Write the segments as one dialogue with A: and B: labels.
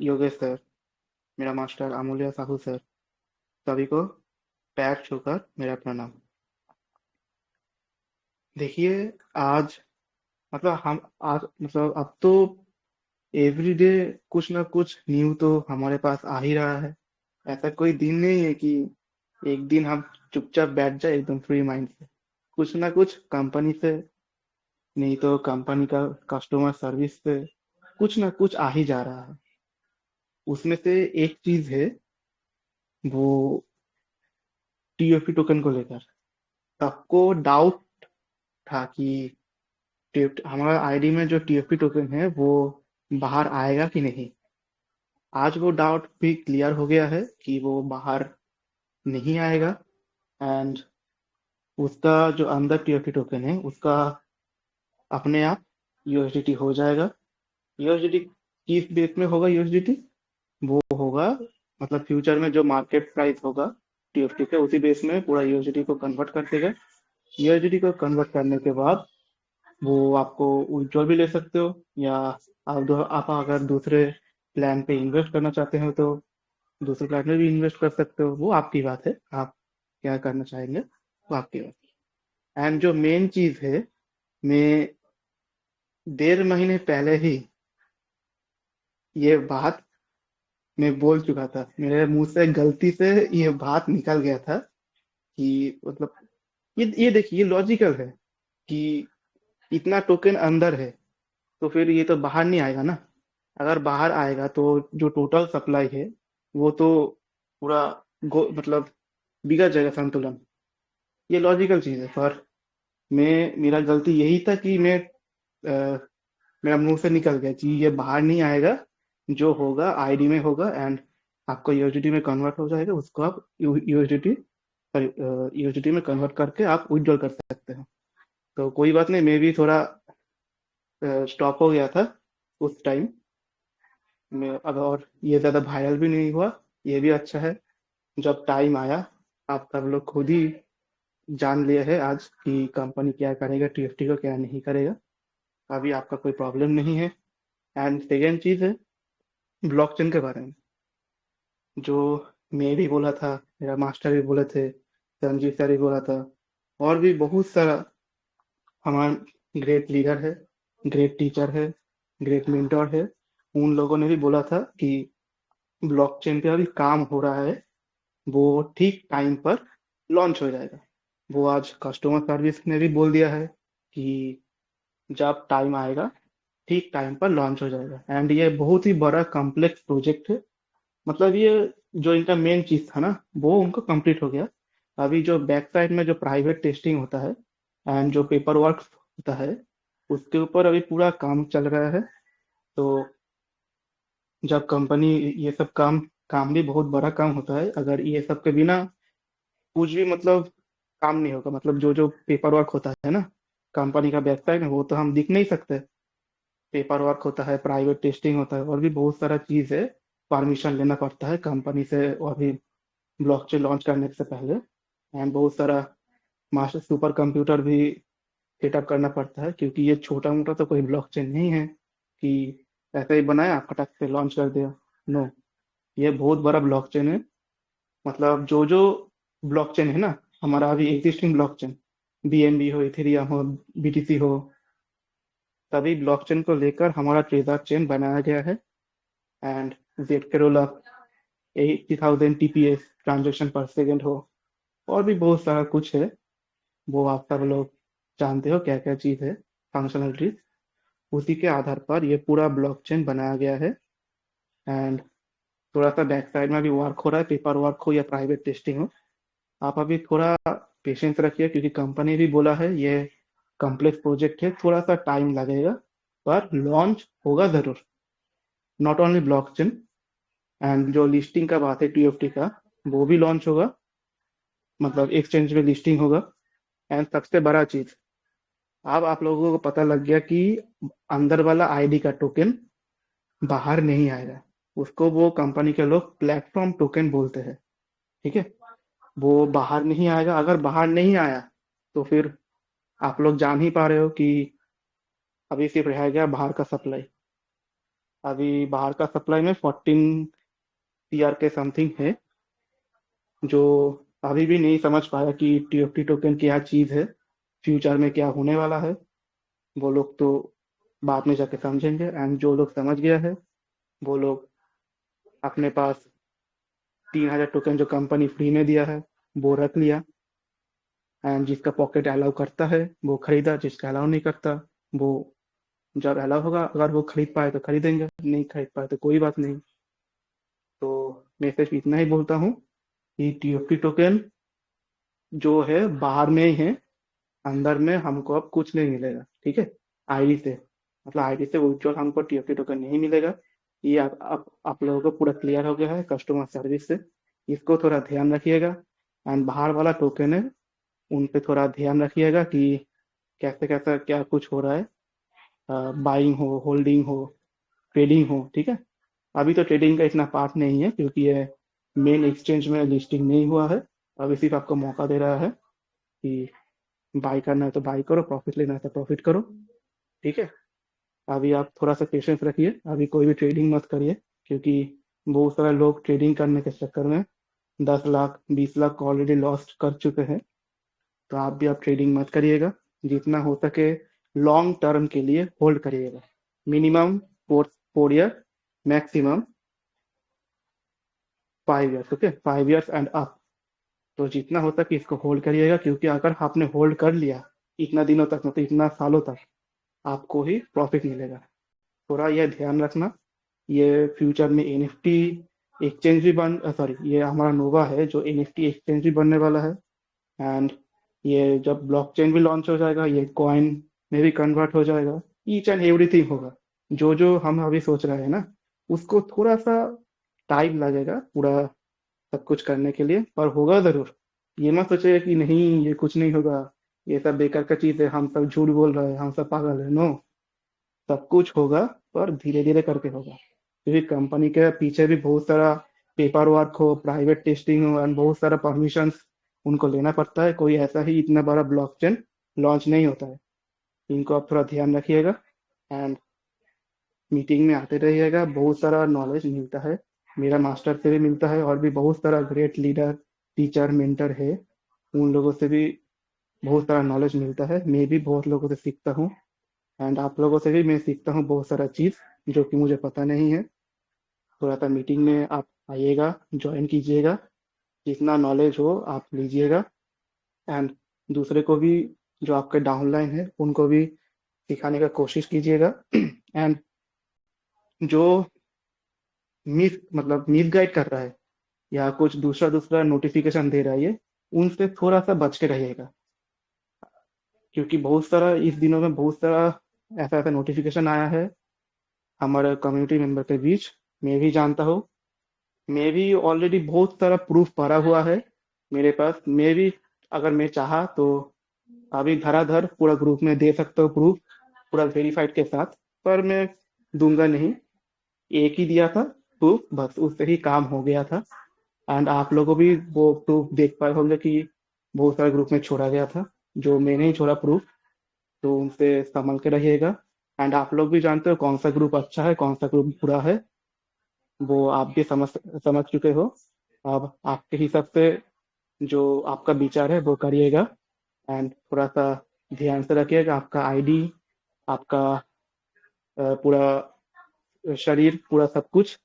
A: Yogesh sir, मेरा master Amulya Sahu sir, सभी को पैर छूकर मेरा प्रणाम। देखिए, आज मतलब हम आज मतलब अब तो एवरीडे कुछ ना कुछ न्यू तो हमारे पास आ ही रहा है। ऐसा कोई दिन नहीं है कि एक दिन हम चुपचाप बैठ जाए एकदम फ्री माइंड से। कुछ ना कुछ कंपनी से, नहीं तो कंपनी का कस्टमर सर्विस से कुछ ना कुछ आ ही जा रहा है। उसमें से एक चीज है, वो टीओपी टोकन को लेकर सबको डाउट था कि हमारा आईडी में जो टीएफपी टोकन है वो बाहर आएगा कि नहीं। आज वो डाउट भी क्लियर हो गया है कि वो बाहर नहीं आएगा। एंड उसका जो अंदर टीएफपी टोकन है उसका अपने आप यूएसडीटी हो जाएगा। यूएसडीटी किस बेस में होगा? यूएसडीटी वो होगा, मतलब फ्यूचर में जो मार्केट प्राइस होगा टीएफटी का, उसी बेस में पूरा यूएसडीटी को कन्वर्ट कर देगा। यूएसडीटी को कन्वर्ट करने के बाद वो आपको विड्रॉल भी ले सकते हो, या आप अगर दूसरे प्लान पे इन्वेस्ट करना चाहते हो तो दूसरे प्लान में भी इन्वेस्ट कर सकते हो। वो आपकी बात है, आप क्या करना चाहेंगे वो आपकी बात है। एंड जो मेन चीज है, मैं 1.5 महीने पहले ही ये बात मैं बोल चुका था, मेरे मुंह से गलती से ये बात निकल गया था कि मतलब ये देखिए, ये लॉजिकल है कि इतना टोकन अंदर है तो फिर ये तो बाहर नहीं आएगा ना। अगर बाहर आएगा तो जो टोटल सप्लाई है वो तो पूरा मतलब बिगड़ जाएगा संतुलन। ये लॉजिकल चीज है। पर मेरा गलती यही था कि मेरा मुंह से निकल गया कि ये बाहर नहीं आएगा। जो होगा आईडी में होगा एंड आपको यूएसडीटी में कन्वर्ट हो जाएगा, उसको आप यूएसडीटी यूएसडीटी में कन्वर्ट करके आप विड्रॉल कर सकते हैं। तो कोई बात नहीं, मैं भी थोड़ा स्टॉप हो गया था उस टाइम में। अब और ये ज्यादा वायरल भी नहीं हुआ, ये भी अच्छा है। जब टाइम आया, आप सब लोग खुद ही जान लिए है आज कि कंपनी क्या करेगा, टीएफटी को क्या नहीं करेगा। अभी आपका कोई प्रॉब्लम नहीं है। एंड सेकेंड चीज है ब्लॉकचेन के बारे में, जो मैं भी बोला था, मेरा मास्टर भी बोले थे, संजीव सर भी बोला था, और भी बहुत सारा हमारा ग्रेट लीडर है, ग्रेट टीचर है, ग्रेट मेंटर है, उन लोगों ने भी बोला था कि ब्लॉकचेन पे अभी काम हो रहा है, वो ठीक टाइम पर लॉन्च हो जाएगा। वो आज कस्टमर सर्विस ने भी बोल दिया है कि जब टाइम आएगा ठीक टाइम पर लॉन्च हो जाएगा। एंड ये बहुत ही बड़ा कॉम्प्लेक्स प्रोजेक्ट है। मतलब ये जो इनका मेन चीज था ना, वो उनको कंप्लीट हो गया। अभी जो बैक साइड में जो प्राइवेट टेस्टिंग होता है एंड जो पेपर वर्क होता है, उसके ऊपर अभी पूरा काम चल रहा है। तो जब कंपनी ये सब काम काम भी बहुत बड़ा काम होता है, अगर ये सब के बिना कुछ भी मतलब काम नहीं होगा। मतलब जो जो पेपर वर्क होता है ना कंपनी का बैक साइड में, वो तो हम दिख नहीं सकते। पेपर वर्क होता है, प्राइवेट टेस्टिंग होता है, और भी बहुत सारा चीज है। परमिशन लेना पड़ता है कंपनी से, और भी ब्लॉकचेन लॉन्च करने से पहले। एंड बहुत सारा मास्टर सुपर कंप्यूटर भी सेटअप करना पड़ता है, क्योंकि ये छोटा मोटा तो कोई ब्लॉकचेन नहीं है कि ऐसे ही बनाया फटक से लॉन्च कर दिया। नो, ये बहुत बड़ा ब्लॉकचेन है। मतलब जो जो ब्लॉकचेन है ना, हमारा अभी एग्जिस्टिंग ब्लॉकचेन, बीएनबी हो, इथेरियम हो, बीटीसी हो, सभी ब्लॉकचेन को लेकर हमारा ट्रेजर चेन बनाया गया है। एंड जेड केरोला 80,000 टीपीएस ट्रांजेक्शन पर सेकेंड हो, और भी बहुत सारा कुछ है। वो आप सब लोग जानते हो क्या क्या चीज़ है, फंक्शनलिटीज। उसी के आधार पर ये पूरा ब्लॉकचेन बनाया गया है। एंड थोड़ा सा बैक साइड में भी वर्क हो रहा है, पेपर वर्क हो या प्राइवेट टेस्टिंग हो। आप अभी थोड़ा पेशेंस रखिए, क्योंकि कंपनी भी बोला है ये कॉम्प्लेक्स प्रोजेक्ट है, थोड़ा सा टाइम लगेगा, पर लॉन्च होगा जरूर। नॉट ओनली ब्लॉकचेन, एंड जो लिस्टिंग का बात है टीएफटी का, वो भी लॉन्च होगा, मतलब एक्सचेंज में लिस्टिंग होगा। एंड सबसे बड़ा चीज, अब आप लोगों को पता लग गया कि अंदर वाला आईडी का टोकन बाहर नहीं आएगा। उसको वो कंपनी के लोग प्लेटफॉर्म टोकन बोलते हैं। ठीक है, वो बाहर नहीं आएगा। अगर बाहर नहीं आया तो फिर आप लोग जान ही पा रहे हो कि अभी सिर्फ रह गया बाहर का सप्लाई। अभी बाहर का सप्लाई में 14 CR के समथिंग है, जो अभी भी नहीं समझ पाया कि टीएफटी टोकन क्या चीज़ है, फ्यूचर में क्या होने वाला है। वो लोग तो बाद में जाके समझेंगे, एंड जो लोग समझ गया है वो लोग अपने पास 3,000 टोकन जो कंपनी फ्री में दिया है वो रख लिया, एंड जिसका पॉकेट अलाउ करता है वो खरीदा, जिसका अलाउ नहीं करता वो जब अलाउ होगा अगर वो खरीद पाए तो खरीदेंगे, नहीं खरीद पाए तो कोई बात नहीं। तो मैं सिर्फ इतना ही बोलता हूँ कि टीएफटी टोकन जो है बाहर में ही है, अंदर में हमको अब कुछ नहीं मिलेगा, ठीक है। आईडी से, मतलब आईडी से विड्रॉल हमको टीएफटी टोकन नहीं मिलेगा। ये आप लोगों को पूरा क्लियर हो गया है कस्टमर सर्विस से, इसको थोड़ा ध्यान रखिएगा। एंड बाहर वाला टोकन है उन पे थोड़ा ध्यान रखिएगा कि कैसे कैसा क्या कुछ हो रहा है, बाइंग हो, होल्डिंग हो, ट्रेडिंग हो, ठीक है। अभी तो ट्रेडिंग का इतना पार्ट नहीं है क्योंकि ये मेन एक्सचेंज में लिस्टिंग नहीं हुआ है। अभी सिर्फ आपको मौका दे रहा है कि बाई करना है तो बाई करो, प्रॉफिट लेना है तो प्रॉफिट करो, ठीक है। अभी आप थोड़ा सा पेशेंस रखिए, अभी कोई भी ट्रेडिंग मत करिए, क्योंकि बहुत सारे लोग ट्रेडिंग करने के चक्कर में 10 लाख 20 लाख ऑलरेडी लॉस्ट कर चुके हैं। तो आप भी आप ट्रेडिंग मत करिएगा, जितना हो सके लॉन्ग टर्म के लिए होल्ड करिएगा। Minimum 4 year, maximum 5 years, okay, 5 years and up. तो जितना हो सके इसको होल्ड करिएगा, क्योंकि अगर आपने होल्ड कर लिया इतना दिनों तक, मतलब इतना सालों तक, आपको ही प्रॉफिट मिलेगा। थोड़ा यह ध्यान रखना। ये फ्यूचर में एनएफटी एक्सचेंज भी बन सॉरी, ये हमारा नोवा है जो एनएफटी एक्सचेंज भी बनने वाला है। एंड ये जब ब्लॉकचेन भी लॉन्च हो जाएगा ये कॉइन में भी कन्वर्ट हो जाएगा, ईच एंड एवरीथिंग होगा। जो जो हम अभी सोच रहे हैं ना, उसको थोड़ा सा टाइम लगेगा पूरा सब कुछ करने के लिए, पर होगा जरूर। ये मत सोचिए कि नहीं ये कुछ नहीं होगा, ये सब बेकार का चीज है, हम सब झूठ बोल रहे हैं, हम सब पागल है। नो, सब कुछ होगा, पर धीरे धीरे करके होगा, क्योंकि कंपनी के पीछे भी बहुत सारा पेपर वर्क हो, प्राइवेट टेस्टिंग हो, एंड बहुत सारा परमिशंस उनको लेना पड़ता है। कोई ऐसा ही इतना बड़ा ब्लॉकचेन लॉन्च नहीं होता है। इनको आप थोड़ा ध्यान रखिएगा, एंड मीटिंग में आते रहिएगा, बहुत सारा नॉलेज मिलता है, मेरा मास्टर से भी मिलता है, और भी बहुत सारा ग्रेट लीडर, टीचर, मेंटर है, उन लोगों से भी बहुत सारा नॉलेज मिलता है। मैं भी बहुत लोगों से सीखता हूँ, एंड आप लोगों से भी मैं सीखता हूँ बहुत सारा चीज़ जो कि मुझे पता नहीं है। थोड़ा सा मीटिंग में आप आइएगा, ज्वाइन कीजिएगा, जितना नॉलेज हो आप लीजिएगा, एंड दूसरे को भी, जो आपके डाउनलाइन है उनको भी सिखाने का कोशिश कीजिएगा। एंड जो मिस गाइड कर रहा है या कुछ दूसरा दूसरा नोटिफिकेशन दे रहा है, ये उनसे थोड़ा सा बच के रहिएगा, क्योंकि बहुत सारा इस दिनों में बहुत सारा ऐसा ऐसा नोटिफिकेशन आया है हमारे कम्युनिटी मेंबर के बीच। मैं भी जानता हूँ, मैं भी ऑलरेडी बहुत सारा प्रूफ भरा हुआ है मेरे पास। मैं भी अगर मैं चाहा तो अभी धराधर पूरा ग्रुप में दे सकता हूँ प्रूफ, पूरा वेरीफाइड के साथ, पर मैं दूंगा नहीं। एक ही दिया था प्रूफ, बस उससे ही काम हो गया था। एंड आप लोगों भी वो प्रूफ देख पाए होंगे कि बहुत सारे ग्रुप में छोड़ा गया था, जो मैंने ही छोड़ा प्रूफ। तो उनसे संभल के रहिएगा। एंड आप लोग भी जानते हो कौन सा ग्रुप अच्छा है, कौन सा ग्रुप बुरा है, वो आप भी समझ चुके हो। अब आपके हिसाब से जो आपका विचार है वो करिएगा, एंड थोड़ा सा ध्यान से रखिएगा आपका आईडी, आपका पूरा शरीर, पूरा सब कुछ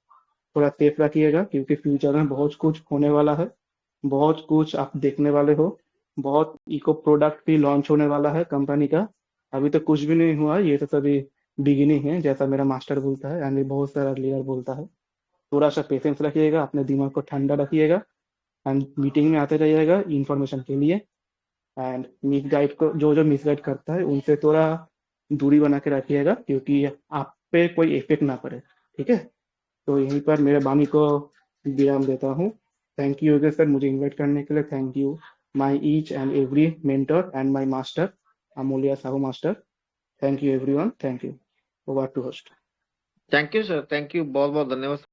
A: थोड़ा सेफ रखिएगा, क्योंकि फ्यूचर में बहुत कुछ होने वाला है, बहुत कुछ आप देखने वाले हो। बहुत इको प्रोडक्ट भी लॉन्च होने वाला है कंपनी का। अभी तो कुछ भी नहीं हुआ, ये तो सभी बिगिनिंग है, जैसा मेरा मास्टर बोलता है, एंड बहुत सारा लीडर बोलता है। थोड़ा सा पेशेंस रखिएगा, अपने दिमाग को ठंडा रखिएगा, एंड मीटिंग में आते रहिएगा इंफॉर्मेशन के लिए। एंड मिस गाइड को, जो जो मिस गाइड करता है उनसे थोड़ा दूरी बना के रखिएगा, क्योंकि आप पे कोई इफेक्ट ना पड़े, ठीक है। तो यहीं पर मेरे वाणी को विराम देता हूँ। थैंक यू योगेश सर, मुझे इनवाइट करने के लिए। Thank you my each and every mentor and my master Amulya Sahu master. Thank you everyone, thank you. Over to host.
B: Thank you sir, thank you, बहुत बहुत धन्यवाद।